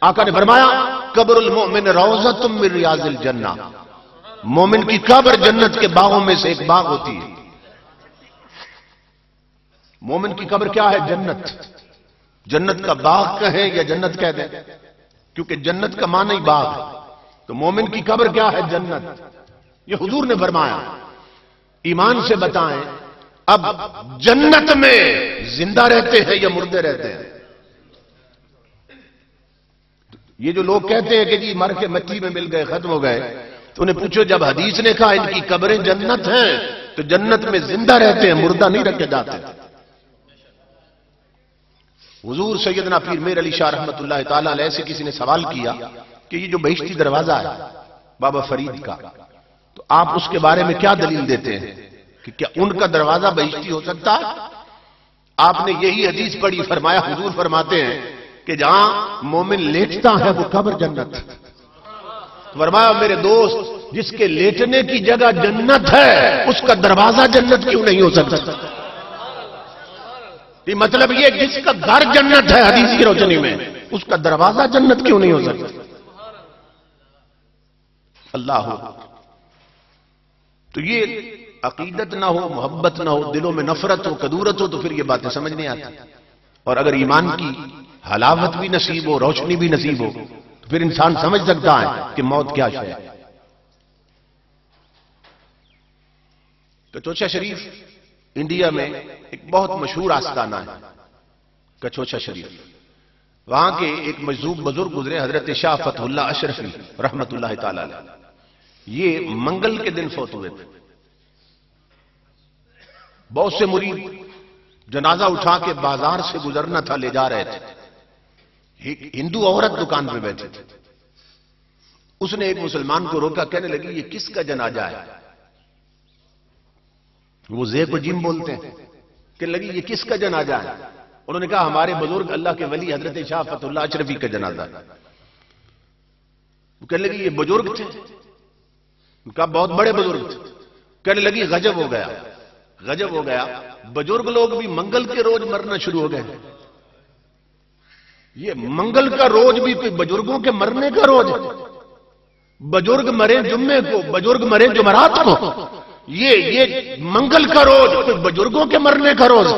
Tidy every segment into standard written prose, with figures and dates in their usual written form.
آقا نے فرمایا قبر المؤمن روضۃ من ریاض الجنہ، مومن کی قبر جنت کے باغوں میں سے ایک باغ ہوتی ہے۔ مومن کی قبر کیا ہے؟ جنت۔ جنت کا باغ کہیں یا جنت کہہ دیں، کیونکہ جنت کا معنی ہی باغ ہے، تو مومن کی قبر کیا ہے؟ جنت۔ یہ حضور نے فرمایا۔ ایمان سے بتائیں اب جنت میں زندہ رہتے ہیں یا مردے رہتے ہیں؟ یہ جو لوگ کہتے ہیں کہ جی مر کے مٹی میں مل گئے، ختم ہو گئے، تو انہیں پوچھو جب حدیث نے کہا ان کی قبریں جنت ہیں تو جنت میں زندہ رہتے ہیں، مردہ نہیں رکھے جاتے۔ حضور سیدنا پیر میر علی شاہ رحمت اللہ تعالی علیہ سے کسی نے سوال کیا کہ یہ جو بہشتی دروازہ ہے بابا فرید کا، تو آپ اس کے بارے میں کیا دلیل دیتے ہیں کہ کیا ان کا دروازہ بہشتی ہو سکتا ہے؟ آپ نے یہی حدیث پڑھی، فرمایا حضور فرماتے ہیں کہ جہاں مومن لیٹتا ہے وہ قبر جنت۔ فرمایا میرے دوست جس کے لیٹنے کی جگہ جنت ہے اس کا دروازہ جنت کیوں نہیں ہو سکتا؟ یہ مطلب یہ جس کا گھر جنت ہے حدیث کی روشنی میں اس کا دروازہ جنت کیوں نہیں ہو سکتا؟ اللہ ہو تو یہ عقیدت نہ ہو، محبت نہ ہو، دلوں میں نفرت ہو، کدورت ہو، تو پھر یہ باتیں سمجھ نہیں آتی۔ اور اگر ایمان کی حلاوت بھی نصیب ہو، روشنی بھی نصیب ہو، تو پھر انسان سمجھ سکتا ہے کہ موت کیا شے ہے۔ کچوچا شریف انڈیا میں ایک بہت مشہور آستانہ ہے، کچوچا شریف۔ وہاں کے ایک مجذوب بزرگ گزرے حضرت شاہ فتح اللہ اشرفی رحمت اللہ تعالی علیہ، یہ منگل کے دن فوت ہوئے تھے۔ بہت سے مرید جنازہ اٹھا کے بازار سے گزرنا تھا، لے جا رہے تھے، ایک ہندو عورت دکان پہ بیٹھی تھی، اس نے ایک مسلمان کو روکا، کہنے لگی یہ کس کا جنازہ ہے؟ وہ زیب و جیم بولتے ہیں، کہنے لگی یہ کس کا جنازہ ہے؟ انہوں نے کہا ہمارے بزرگ اللہ کے ولی حضرت شاہ فتح اللہ اشرفی کا جنازہ ہے۔ وہ کہنے لگی یہ بزرگ تھے؟ کہا بہت بڑے بزرگ تھے۔ کہنے لگی غجب ہو گیا، غجب ہو گیا، بزرگ لوگ بھی منگل کے روز مرنا شروع ہو گئے۔ یہ منگل کا روز بھی کوئی بزرگوں کے مرنے کا روز ہے؟ بزرگ مرے جمعے کو، بزرگ مرے جمعرات کو، یہ منگل کا روز کوئی بزرگوں کے مرنے کا روز؟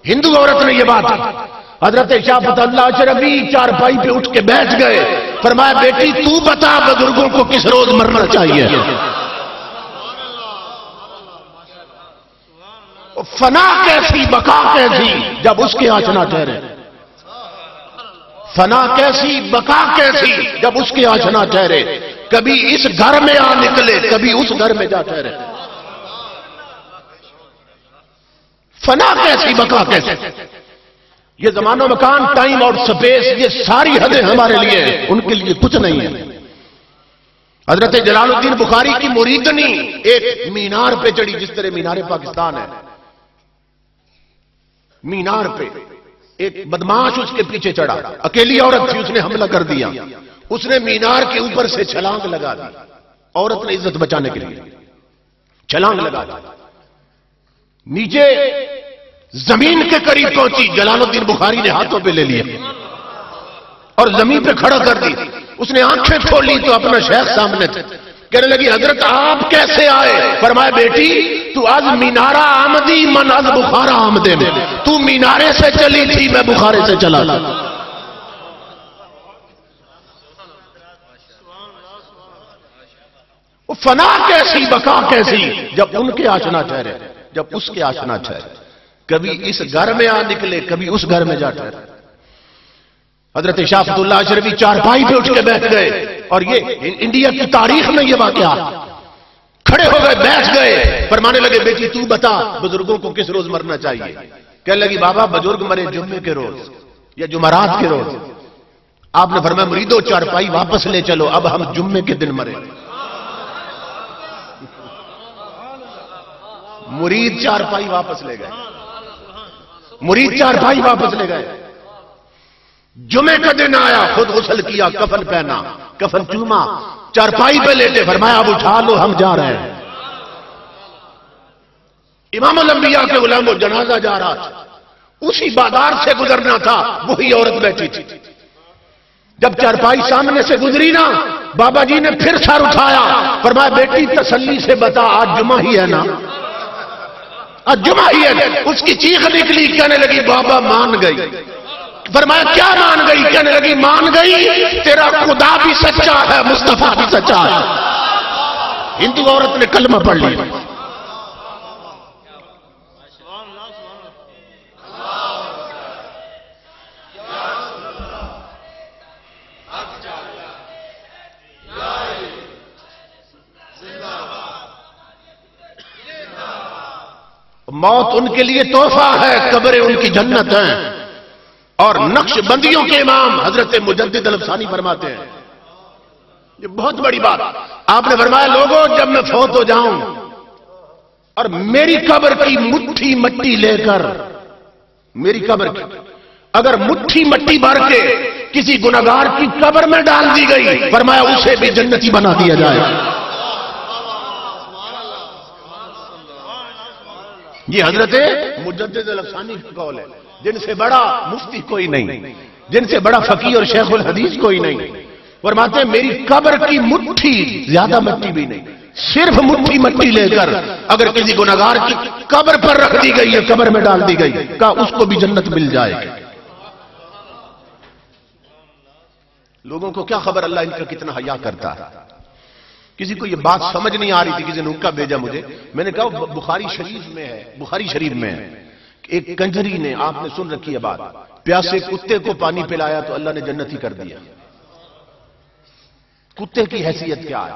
ہندو عورت نے یہ بات حضرت شاہ فتح اللہ اشرفی چارپائی پہ اٹھ کے بیٹھ گئے، فرمایا بیٹی تو بتا بزرگوں کو کس روز مرنا چاہیے؟ فنا کیسی بقا کیسی جب اس کے آنچ نہ ٹھہرے، فنا کیسی بقا کیسی جب اس کے آنچ نہ ٹھہرے، کبھی اس گھر میں آ نکلے کبھی اس گھر میں جا ٹھہرے۔ فنا کیسی بقا کیسی، یہ زمان و مکان، ٹائم اور سپیس، یہ ساری حدیں ہمارے لیے ہیں، ان کے لیے کچھ نہیں ہے۔ حضرت جلال الدین بخاری کی مریدنی ایک مینار پہ چڑھی، جس طرح مینار پاکستان ہے، مینار پہ ایک بدماش اس کے پیچھے چڑھا، اکیلی عورت تھی، اس نے حملہ کر دیا، اس نے مینار کے اوپر سے چھلانگ لگا دی، عورت نے عزت بچانے کے لیے چھلانگ لگا دی، نیچے زمین کے قریب پہنچی، جلال الدین بخاری نے ہاتھوں پہ لے لیا اور زمین پہ کھڑا کر دی۔ اس نے آنکھیں کھولی تو اپنا شیخ سامنے تھے، کہنے لگی حضرت آپ کیسے آئے؟ فرمایا بیٹی تو آج مینارہ آمدی من از بخارا آمدے میں، تو مینارے سے چلی تھی میں بخارے سے چلا تھا۔ فنا کیسی بقا کیسی جب ان کے آشنا ٹھہرے، جب اس کے آشنا ٹھہرے، کبھی اس گھر میں آ نکلے کبھی اس گھر میں جا ٹھہرے۔ حضرت شاہ فتح اللہ اشرفی چارپائی پہ اٹھ کے بیٹھ گئے، اور یہ انڈیا کی تاریخ میں یہ واقعہ، کھڑے ہو گئے، بیٹھ گئے، فرمانے لگے بیٹی تو بتا بزرگوں کو کس روز مرنا چاہیے؟ کہنے لگی بابا بزرگ مرے جمعے کے روز یا جمعرات کے روز۔ آپ نے فرمایا مریدو چارپائی واپس لے چلو، اب ہم جمعے کے دن مرے۔ مرید چارپائی واپس لے گئے، مرید چارپائی واپس لے گئے۔ جمعے کا دن آیا، خود غسل کیا، کفن پہنا، کفن چوما، چارپائی پہ لیٹے، فرمایا اب اٹھا لو ہم جا رہے ہیں۔ امام الانبیاء کے غلام و جنازہ جا رہا تھا، اسی بازار سے گزرنا تھا، وہی عورت بیٹھی تھی۔ جب چارپائی سامنے سے گزری نا، بابا جی نے پھر سر اٹھایا، فرمایا بیٹی تسلی سے بتا آج جمعہ ہی ہے نا، آج جمعہ ہی ہے۔ اس کی چیخ نکلی، کہنے لگی بابا مان گئی۔ فرمایا کیا مان گئی؟ کہنے لگی مان گئی تیرا خدا بھی سچا ہے، مصطفیٰ بھی سچا ہے۔ ہندو عورت نے کلمہ پڑھ لیا۔ موت ان کے لیے تحفہ ہے، قبریں ان کی جنت ہیں۔ اور نقش بندیوں کے امام حضرت مجدد الافسانی فرماتے ہیں، یہ بہت بڑی بات آپ نے فرمایا، لوگوں جب میں فوت ہو جاؤں اور میری قبر کی مٹھی مٹی لے کر، میری قبر کی اگر مٹھی مٹی بھر کے کسی گنہگار کی قبر میں ڈال دی گئی، فرمایا اسے بھی جنتی بنا دیا جائے۔ یہ حضرت مجدد الافسانی کا قول ہے، جن سے بڑا مفتی کوئی نہیں، جن سے بڑا فقیہ اور شیخ الحدیث کوئی نہیں۔ فرماتے ہیں میری قبر کی مٹھی، زیادہ مٹی بھی نہیں، صرف مٹھی مٹی لے کر اگر کسی گنہگار کی قبر پر رکھ دی گئی ہے، قبر میں ڈال دی گئی، کہا اس کو بھی جنت مل جائے گی۔ لوگوں کو کیا خبر اللہ ان کا کتنا حیا کرتا ہے۔ کسی کو یہ بات سمجھ نہیں آ رہی تھی، کسی نے حکم بھیجا مجھے، میں نے کہا بخاری شریف میں ہے، بخاری شریف میں ہے، ایک کنجری نے، آپ نے سن رکھی ہے بات، پیاسے کتے کو پانی پلایا تو اللہ نے جنتی کر دیا۔ کتے کی حیثیت کیا ہے؟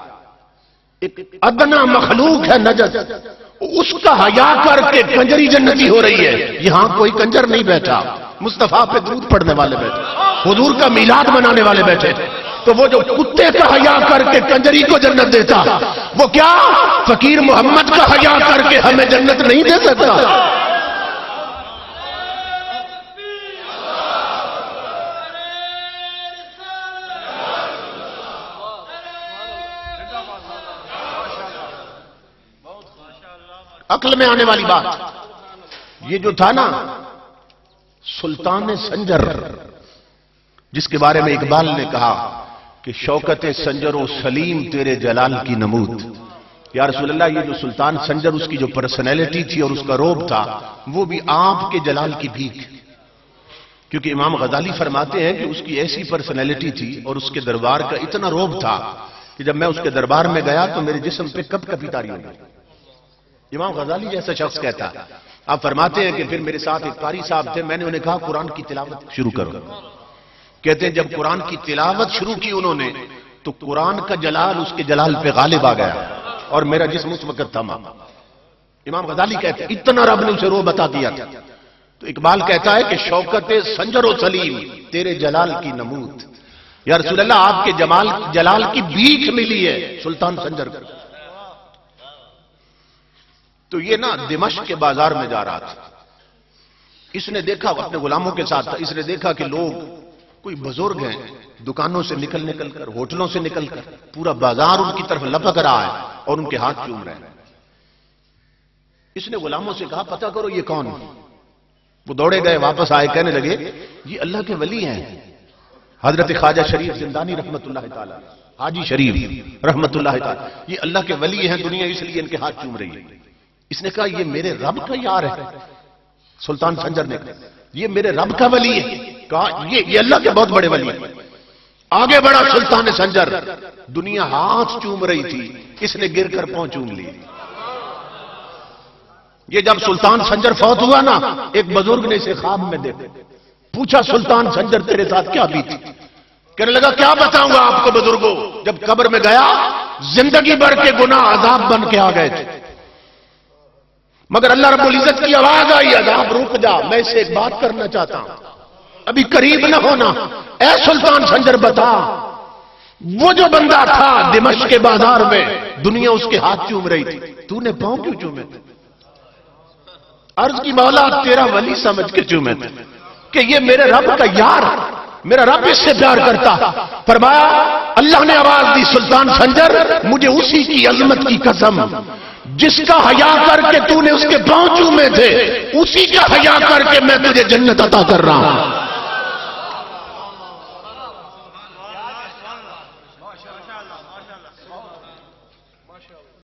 ایک ادنا مخلوق ہے نجس، اس کا حیا کر کے کنجری جنتی ہو رہی ہے۔ یہاں کوئی کنجر نہیں بیٹھا، مصطفیٰ پہ درود پڑھنے والے بیٹھے، حضور کا میلاد منانے والے بیٹھے تھے۔ تو وہ جو کتے کا حیا کر کے کنجری کو جنت دیتا، وہ کیا فقیر محمد کا حیا کر کے ہمیں جنت نہیں دے سکتا؟ عقل میں آنے والی بات، یہ جو تھا نا سلطان سنجر، جس کے بارے میں اقبال نے کہا کہ شوکت سنجر و سلیم تیرے جلال کی نمود۔ یا رسول اللہ، یہ جو سلطان سنجر، اس کی جو پرسنالٹی تھی اور اس کا روب تھا، وہ بھی آپ کے جلال کی بھیک، کیونکہ امام غزالی فرماتے ہیں کہ اس کی ایسی پرسنالٹی تھی اور اس کے دربار کا اتنا روب تھا کہ جب میں اس کے دربار میں گیا تو میرے جسم پہ کپ کپی تاری ہو گئی۔ امام غزالی جیسا شخص کہتا ہے۔ آپ فرماتے ہیں کہ پھر میرے ساتھ ایک قاری صاحب تھے، میں نے انہیں کہا قرآن کی تلاوت شروع کرو۔ کہتے ہیں جب قرآن کی تلاوت شروع کی انہوں نے تو قرآن کا جلال اس کے جلال پہ غالب آ گیا اور میرا جسم اس وقت تھما۔ امام غزالی کہتے ہیں اتنا رب نے اسے رو بتا دیا تھا۔ تو اقبال کہتا ہے کہ شوکت سنجر و سلیم تیرے جلال کی نمود۔ یا رسول اللہ، آپ کے جلال کی بھیک ملی ہے سلطان سنجر کو۔ تو یہ نا دمشق کے بازار میں جا رہا تھا، اس نے دیکھا، اپنے غلاموں کے ساتھ تھا، اس نے دیکھا کہ لوگ، کوئی بزرگ ہیں، دکانوں سے نکل کر، ہوٹلوں سے نکل کر پورا بازار ان کی طرف لپک رہا ہے اور ان کے ہاتھ چوم رہے ہیں۔ اس نے غلاموں سے کہا پتہ کرو یہ کون ہے۔ وہ دوڑے گئے، واپس آئے، کہنے لگے یہ اللہ کے ولی ہیں، حضرت خواجہ شریف زندانی رحمت اللہ تعالی، حاجی شریف رحمت اللہ تعالی، یہ اللہ کے ولی ہیں، دنیا اس لیے ان کے ہاتھ چوم رہی ہے۔ اس نے کہا یہ میرے رب کا یار ہے۔ سلطان سنجر نے کہا یہ میرے رب کا ولی ہے۔ کہا یہ اللہ کے بہت بڑے ولی ہیں۔ آگے بڑھا سلطان سنجر، دنیا ہاتھ چوم رہی تھی، اس نے گر کر پاؤں چوم لی۔ یہ جب سلطان سنجر فوت ہوا نا، ایک بزرگ نے اسے خواب میں دیکھا، پوچھا سلطان سنجر تیرے ساتھ کیا بیتی؟ کہنے لگا کیا بتاؤں گا آپ کو بزرگوں، جب قبر میں گیا زندگی بھر کے گناہ عذاب بن کے آ گئے تھے، مگر اللہ رب العزت کی آواز آئی عذاب رک جا، میں اسے ایک بات کرنا چاہتا ہوں، ابھی قریب نہ ہونا۔ اے سلطان سنجر بتا، وہ جو بندہ تھا دمشق کے بازار میں، دنیا اس کے ہاتھ چوم رہی تھی، تو نے پاؤں کیوں چومے تھے؟ عرض کی مولا تیرا ولی سمجھ کے چومے تھے کہ یہ میرے رب کا یار، میرا رب اس سے پیار کرتا۔ فرمایا اللہ نے آواز دی سلطان سنجر مجھے اسی کی عظمت کی قسم، جس کا حیا کر کے تو نے اس کے پاؤں چومے تھے، اسی کا حیا کر کے میں تجھے جنت عطا کر رہا ہوں۔ ماشاءاللہ ماشاءاللہ